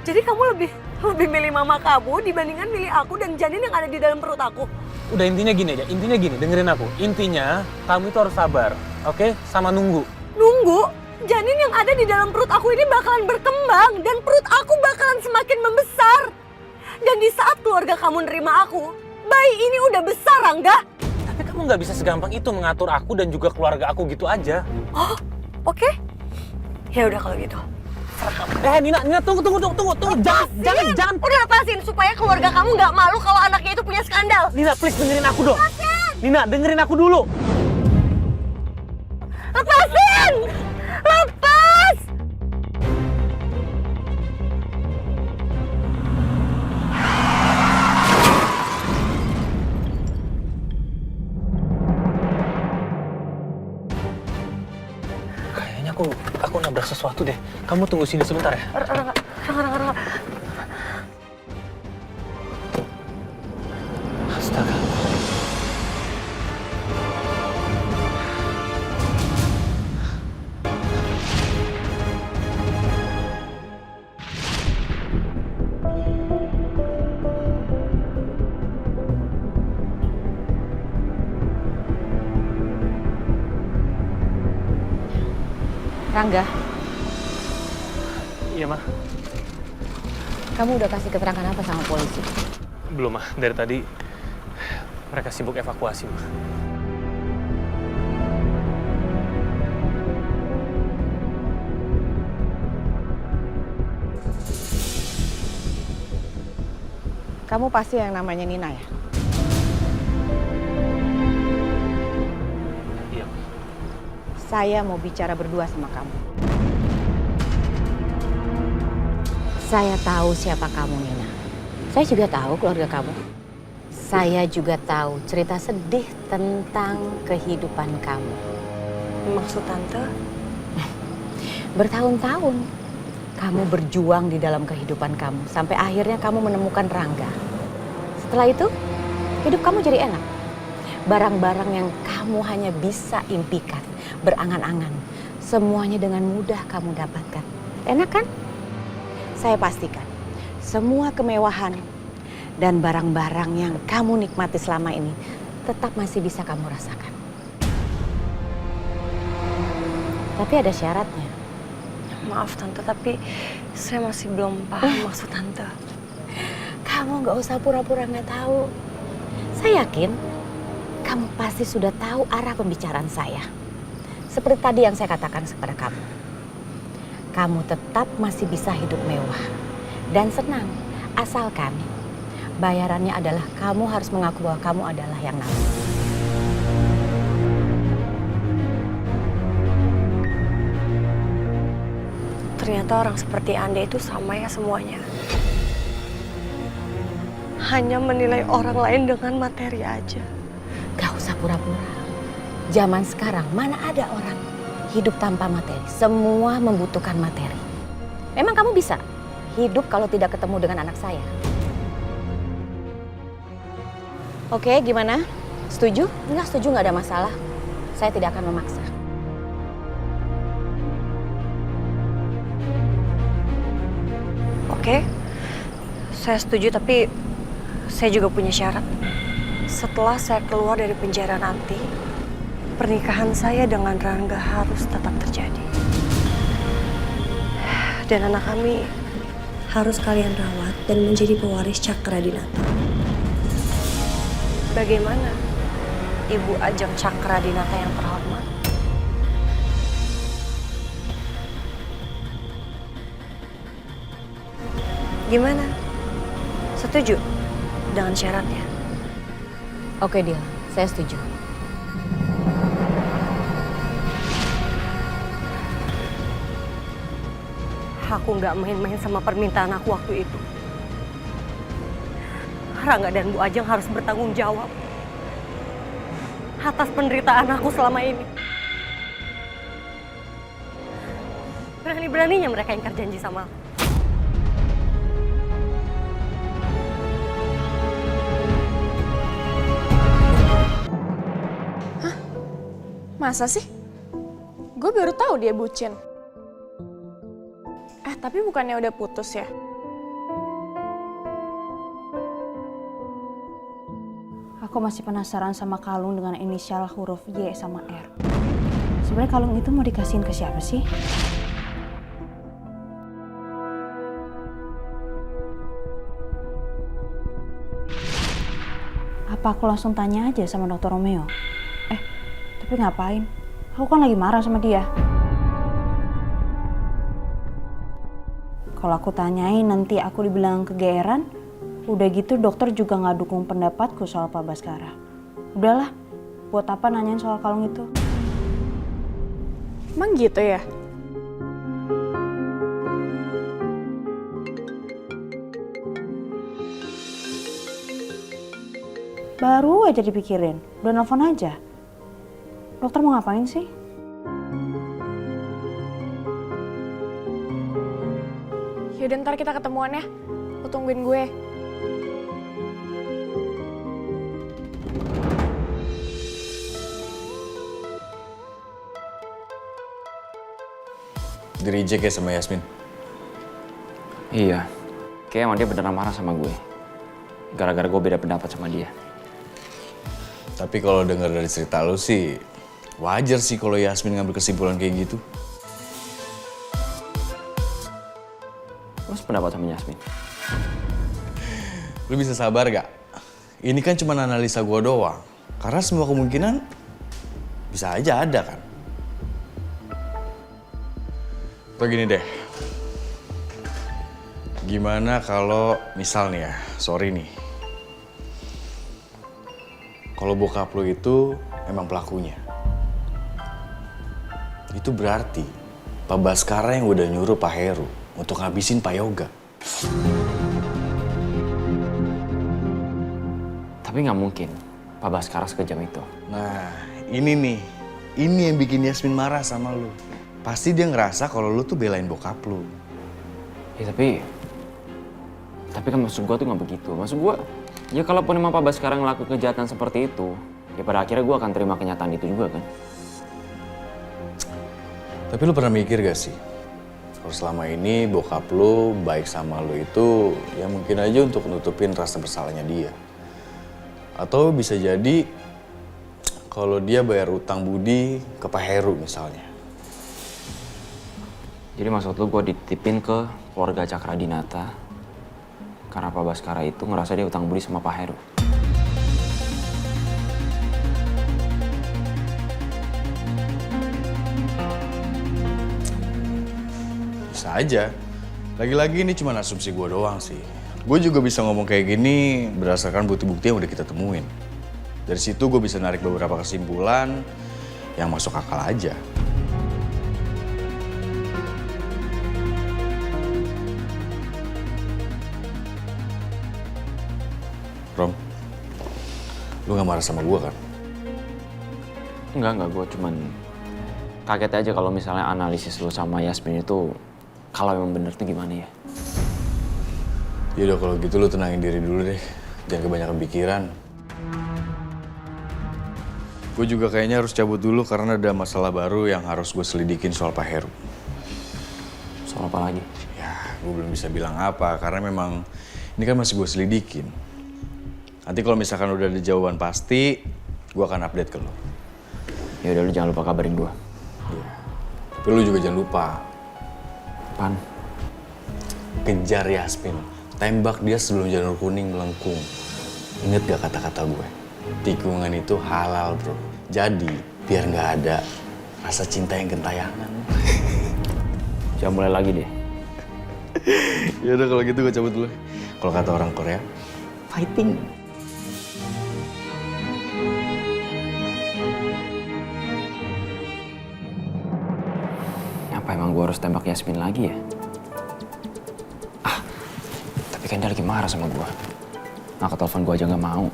[SPEAKER 2] jadi kamu lebih milih mama kamu dibandingkan milih aku dan janin yang ada di dalam perut aku?
[SPEAKER 12] Udah intinya gini aja, dengerin aku. Intinya, kamu itu harus sabar, oke? Sama nunggu.
[SPEAKER 2] Nunggu? Janin yang ada di dalam perut aku ini bakalan berkembang dan perut aku bakalan semakin membesar. Dan di saat keluarga kamu nerima aku, bayi ini udah besar, Rangga.
[SPEAKER 12] Tapi kamu nggak bisa segampang itu mengatur aku dan juga keluarga aku gitu aja.
[SPEAKER 2] Oh, oke. Ya udah kalau gitu.
[SPEAKER 12] Nina, tunggu. Jangan.
[SPEAKER 2] Udah lepasin supaya keluarga kamu nggak malu kalau anaknya itu punya skandal.
[SPEAKER 12] Nina, please dengerin aku dong. Lepasin. Nina, dengerin aku dulu.
[SPEAKER 2] Lepasin! Lepas!
[SPEAKER 12] Kayaknya aku nabrak sesuatu deh. Kamu tunggu sini sebentar ya.
[SPEAKER 2] Rangga.
[SPEAKER 12] Astaga.
[SPEAKER 14] Rangga,
[SPEAKER 12] Iya, Ma.
[SPEAKER 14] kamu udah kasih keterangan apa sama polisi?
[SPEAKER 12] Belum, Ma. Dari tadi mereka sibuk evakuasi, Ma.
[SPEAKER 9] Kamu pasti yang namanya Nina ya?
[SPEAKER 12] Iya.
[SPEAKER 9] Saya mau bicara berdua sama kamu.
[SPEAKER 14] Saya tahu siapa kamu, Nina. Saya juga tahu keluarga kamu. Saya juga tahu cerita sedih tentang kehidupan kamu.
[SPEAKER 2] Maksud Tante?
[SPEAKER 14] Bertahun-tahun kamu berjuang di dalam kehidupan kamu sampai akhirnya kamu menemukan Rangga. Setelah itu hidup kamu jadi enak. Barang-barang yang kamu hanya bisa impikan, berangan-angan, semuanya dengan mudah kamu dapatkan. Enak kan? Saya pastikan semua kemewahan dan barang-barang yang kamu nikmati selama ini tetap masih bisa kamu rasakan. Tapi ada syaratnya.
[SPEAKER 2] Maaf Tante, tapi saya masih belum paham maksud Tante.
[SPEAKER 14] Kamu nggak usah pura-pura nggak tahu. Saya yakin kamu pasti sudah tahu arah pembicaraan saya. Seperti tadi yang saya katakan kepada kamu. Kamu tetap masih bisa hidup mewah dan senang. Asalkan bayarannya adalah kamu harus mengaku bahwa kamu adalah yang namanya.
[SPEAKER 2] Ternyata orang seperti Anda itu sama ya semuanya. Hanya menilai orang lain dengan materi aja.
[SPEAKER 14] Gak usah pura-pura. Zaman sekarang mana ada orang hidup tanpa materi. Semua membutuhkan materi. Memang kamu bisa hidup kalau tidak ketemu dengan anak saya. Oke, gimana? Setuju? Enggak setuju, nggak ada masalah. Saya tidak akan memaksa.
[SPEAKER 2] Oke, saya setuju, tapi saya juga punya syarat. Setelah saya keluar dari penjara nanti, pernikahan saya dengan Rangga harus tetap terjadi. Dan anak kami harus kalian rawat dan menjadi pewaris Cakradinata. Bagaimana Ibu Ajeng Cakradinata yang terhormat? Gimana? Setuju dengan syaratnya?
[SPEAKER 14] Oke, Dil. Saya setuju.
[SPEAKER 2] Aku nggak main-main sama permintaan aku waktu itu. Rangga dan Bu Ajeng harus bertanggung jawab atas penderitaan aku selama ini. Berani-beraninya mereka ingkar janji sama aku.
[SPEAKER 8] Masa sih? Gue baru tahu dia bucin. Tapi bukannya udah putus ya?
[SPEAKER 9] Aku masih penasaran sama kalung dengan inisial huruf Y sama R. Sebenarnya kalung itu mau dikasihin ke siapa sih? Apa aku langsung tanya aja sama Dr. Romeo? Tapi ngapain? Aku kan lagi marah sama dia. Kalau aku tanyain nanti aku dibilang kegeeran, udah gitu dokter juga nggak dukung pendapatku soal Pak Baskara. Udahlah, buat apa nanyain soal kalung itu?
[SPEAKER 8] Emang gitu ya?
[SPEAKER 9] Baru aja dipikirin, udah nelfon aja. Dokter mau ngapain sih?
[SPEAKER 8] Yaudah ntar kita ketemuan ya. Lu tungguin gue.
[SPEAKER 1] Di-reject ya sama Yasmin?
[SPEAKER 5] Iya. Kayak emang dia beneran marah sama gue. Gara-gara gue beda pendapat sama dia.
[SPEAKER 1] Tapi kalau dengar dari cerita lu sih, wajar sih kalau Yasmin ngambil kesimpulan kayak gitu.
[SPEAKER 5] Lu pendapat sama Yasmin?
[SPEAKER 1] Lu bisa sabar gak? Ini kan cuma analisa gua doang. Karena semua kemungkinan bisa aja ada kan. Atau gini deh. Gimana kalau misal nih ya, sorry nih. Kalau bokap lu itu emang pelakunya. Itu berarti Pak Baskara yang udah nyuruh Pak Heru untuk ngabisin Pak Yoga.
[SPEAKER 5] Tapi nggak mungkin Pak Baskara sekejam itu.
[SPEAKER 1] Nah, ini nih. Ini yang bikin Yasmin marah sama lu. Pasti dia ngerasa kalau lu tuh belain bokap lu.
[SPEAKER 5] Ya tapi kan maksud gue tuh nggak begitu. Maksud gue, ya kalaupun emang Pak Baskara ngelakuin kejahatan seperti itu, ya pada akhirnya gue akan terima kenyataan itu juga kan.
[SPEAKER 1] Tapi lu pernah mikir gak sih? Kalau selama ini bokap lu baik sama lu itu ya mungkin aja untuk nutupin rasa bersalahnya dia. Atau bisa jadi kalau dia bayar utang budi ke Pak Heru misalnya.
[SPEAKER 5] Jadi maksud lu gue dititipin ke keluarga Cakradinata karena Pak Baskara itu ngerasa dia utang budi sama Pak Heru.
[SPEAKER 1] Bisa aja. Lagi-lagi ini cuma asumsi gue doang sih. Gue juga bisa ngomong kayak gini berdasarkan bukti-bukti yang udah kita temuin. Dari situ gue bisa narik beberapa kesimpulan yang masuk akal aja. Rom, lu gak marah sama gue kan?
[SPEAKER 5] Enggak, gue cuman kaget aja kalau misalnya analisis lu sama Yasmin itu kalau emang bener tuh gimana ya.
[SPEAKER 1] Yaudah kalau gitu lu tenangin diri dulu deh, jangan kebanyakan pikiran. Gue juga kayaknya harus cabut dulu karena ada masalah baru yang harus gue selidikin soal Pak Heru.
[SPEAKER 5] Soal apa lagi?
[SPEAKER 1] Ya, gue belum bisa bilang apa karena memang ini kan masih gue selidikin. Nanti kalau misalkan udah ada jawaban pasti, gue akan update ke lo.
[SPEAKER 5] Ya udah lu jangan lupa kabarin gue.
[SPEAKER 1] Iya. Tapi lu juga jangan lupa.
[SPEAKER 5] Apaan?
[SPEAKER 1] Kejar Yasmin. Tembak dia sebelum janur kuning melengkung. Ingat gak kata-kata gue? Tikungan itu halal bro. Jadi biar gak ada rasa cinta yang gentayangan.
[SPEAKER 5] Jangan mulai lagi deh.
[SPEAKER 1] Ya udah kalau gitu gue cabut dulu. Kalau kata orang Korea, fighting.
[SPEAKER 5] Apa emang gue harus tembak Yasmin lagi ya? Tapi kan dia lagi marah sama gue. Angkat telepon gue aja gak mau.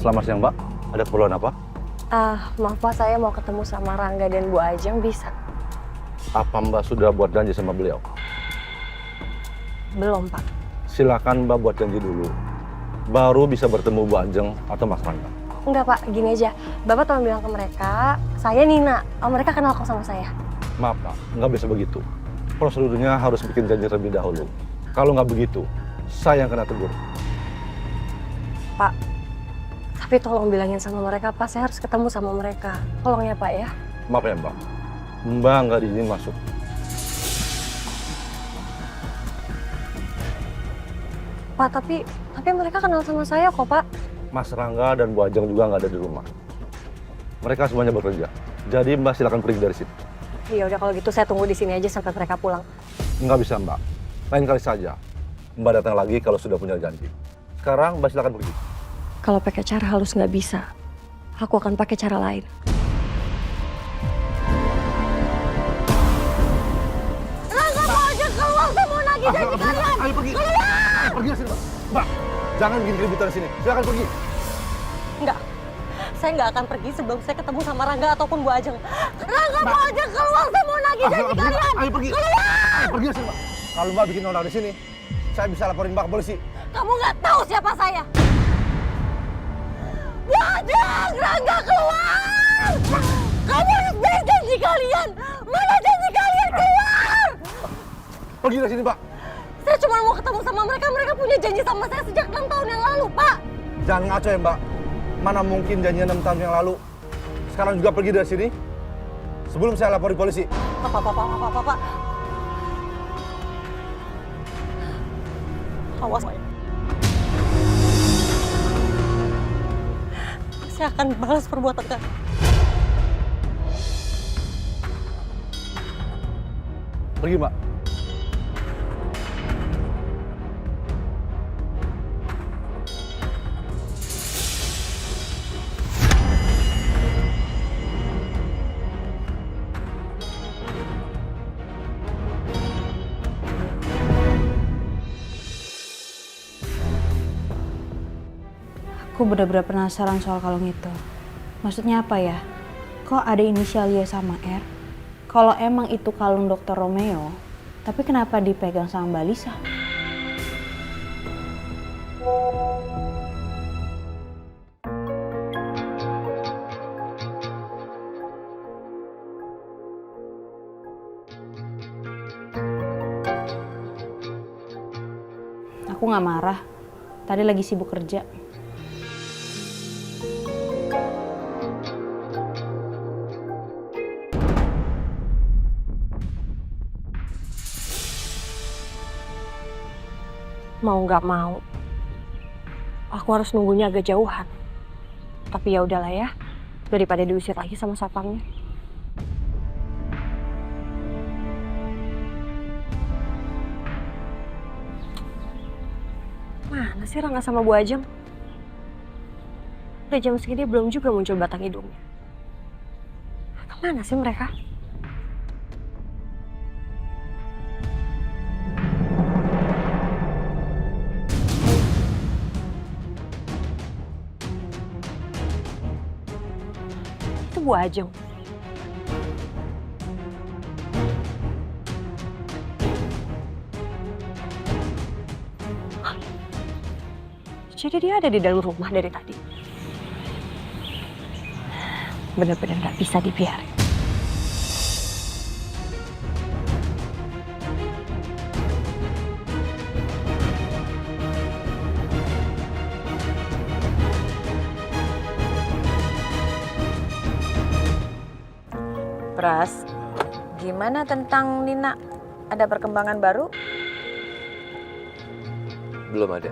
[SPEAKER 7] Selamat siang, Mbak. Ada keperluan apa?
[SPEAKER 8] Maaf Pak, saya mau ketemu sama Rangga dan Bu Ajeng, bisa?
[SPEAKER 7] Apa Mbak sudah buat janji sama beliau?
[SPEAKER 8] Belum Pak.
[SPEAKER 7] Silakan Mbak buat janji dulu. Baru bisa bertemu Bu Ajeng atau Mas Rangga.
[SPEAKER 8] Enggak Pak, gini aja. Bapak tolong bilang ke mereka, saya Nina. Mereka kenal kok sama saya.
[SPEAKER 7] Maaf Pak, nggak bisa begitu. Prosedurnya harus bikin janji terlebih dahulu. Kalau nggak begitu, saya yang kena tegur.
[SPEAKER 8] Pak, tapi tolong bilangin sama mereka, Pak, saya harus ketemu sama mereka. Tolong ya Pak ya.
[SPEAKER 7] Maaf ya Mbak, Mbak nggak diizinin masuk.
[SPEAKER 8] Pak, tapi mereka kenal sama saya kok Pak.
[SPEAKER 7] Mas Rangga dan Bu Ajeng juga nggak ada di rumah. Mereka semuanya bekerja. Jadi Mbak silakan pergi dari sini.
[SPEAKER 8] Ya udah kalau gitu saya tunggu di sini aja sampai mereka pulang.
[SPEAKER 7] Nggak bisa Mbak. Lain kali saja. Mbak datang lagi kalau sudah punya janji. Sekarang Mbak silakan pergi.
[SPEAKER 8] Kalau pakai cara halus nggak bisa, aku akan pakai cara lain.
[SPEAKER 11] Rangga mau aja keluar, saya mau nagih janji kalian.
[SPEAKER 7] Ayo pergi.
[SPEAKER 11] Keluar.
[SPEAKER 7] Pergi dari sini Mbak. Mbak, jangan bikin keributan di sini. Silakan pergi.
[SPEAKER 8] Enggak, saya nggak akan pergi sebelum saya ketemu sama Rangga ataupun Bu Ajeng. Rangga mau aja keluar, saya mau nagih janji kalian.
[SPEAKER 7] Ayo pergi.
[SPEAKER 8] Keluar.
[SPEAKER 7] Ayo pergi dari sini Mbak. Kalau Mbak bikin onar di sini, saya bisa laporin Mbak ke polisi.
[SPEAKER 8] Kamu nggak tahu siapa saya. Bu Ajeng, Rangga keluar. Kamu harus bayar janji kalian. Mana janji kalian, keluar.
[SPEAKER 7] Pergi dari sini Mbak.
[SPEAKER 8] Saya cuma mau ketemu sama mereka. Mereka punya janji sama saya sejak 6 tahun yang lalu, Pak.
[SPEAKER 7] Jangan ngaco ya Mbak. Mana mungkin janjinya 6 tahun yang lalu. Sekarang juga pergi dari sini. Sebelum saya lapor di polisi.
[SPEAKER 8] Pak. Awas, Pak. Saya akan balas perbuatan kalian.
[SPEAKER 7] Pergi Mbak.
[SPEAKER 9] Aku benar-benar penasaran soal kalung itu. Maksudnya apa ya? Kok ada inisial Y sama R? Kalau emang itu kalung Dr. Romeo, tapi kenapa dipegang sama Mbak Lisa? Aku nggak marah. Tadi lagi sibuk kerja.
[SPEAKER 2] Mau nggak mau, aku harus nunggunya agak jauhan. Tapi ya udahlah ya, daripada diusir lagi sama satpamnya. Mana sih Rangga sama Bu Ajeng? Udah jam segini belum juga muncul batang hidungnya. Kemana sih mereka? Itu Bu Ajeng. Jadi dia ada di dalam rumah dari tadi. Benar-benar nggak bisa dibiarin.
[SPEAKER 14] Pras, gimana tentang Nina? Ada perkembangan baru?
[SPEAKER 5] Belum ada.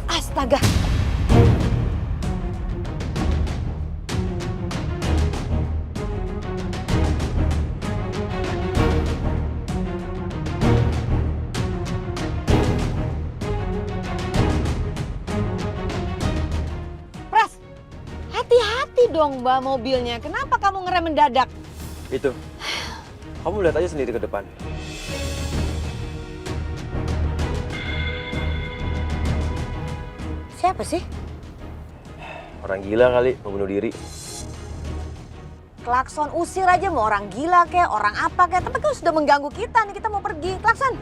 [SPEAKER 2] Astaga.
[SPEAKER 15] Pras, hati-hati dong Mbak mobilnya. Kenapa kamu ngerem mendadak?
[SPEAKER 5] Itu. Kamu lihat aja sendiri ke depan.
[SPEAKER 15] Siapa sih?
[SPEAKER 5] Orang gila kali, mau bunuh diri.
[SPEAKER 15] Klakson, usir aja mau orang gila kayak orang apa kayak. Tapi kan sudah mengganggu kita nih, kita mau pergi. Klakson.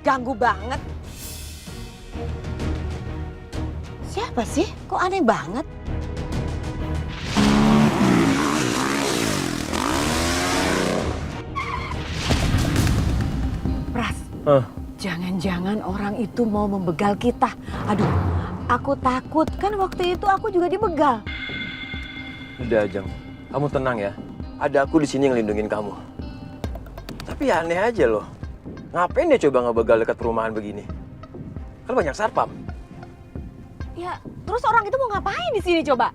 [SPEAKER 15] Ganggu banget. Siapa sih? Kok aneh banget?
[SPEAKER 2] Pras. Jangan-jangan orang itu mau membegal kita. Aduh, aku takut. Kan waktu itu aku juga dibegal.
[SPEAKER 5] Udah, Ajeng. Kamu tenang ya. Ada aku di sini yang lindungin kamu. Tapi aneh aja loh. Ngapain dia coba ngebegal dekat perumahan begini? Kan banyak satpam.
[SPEAKER 15] Ya, terus orang itu mau ngapain di sini coba?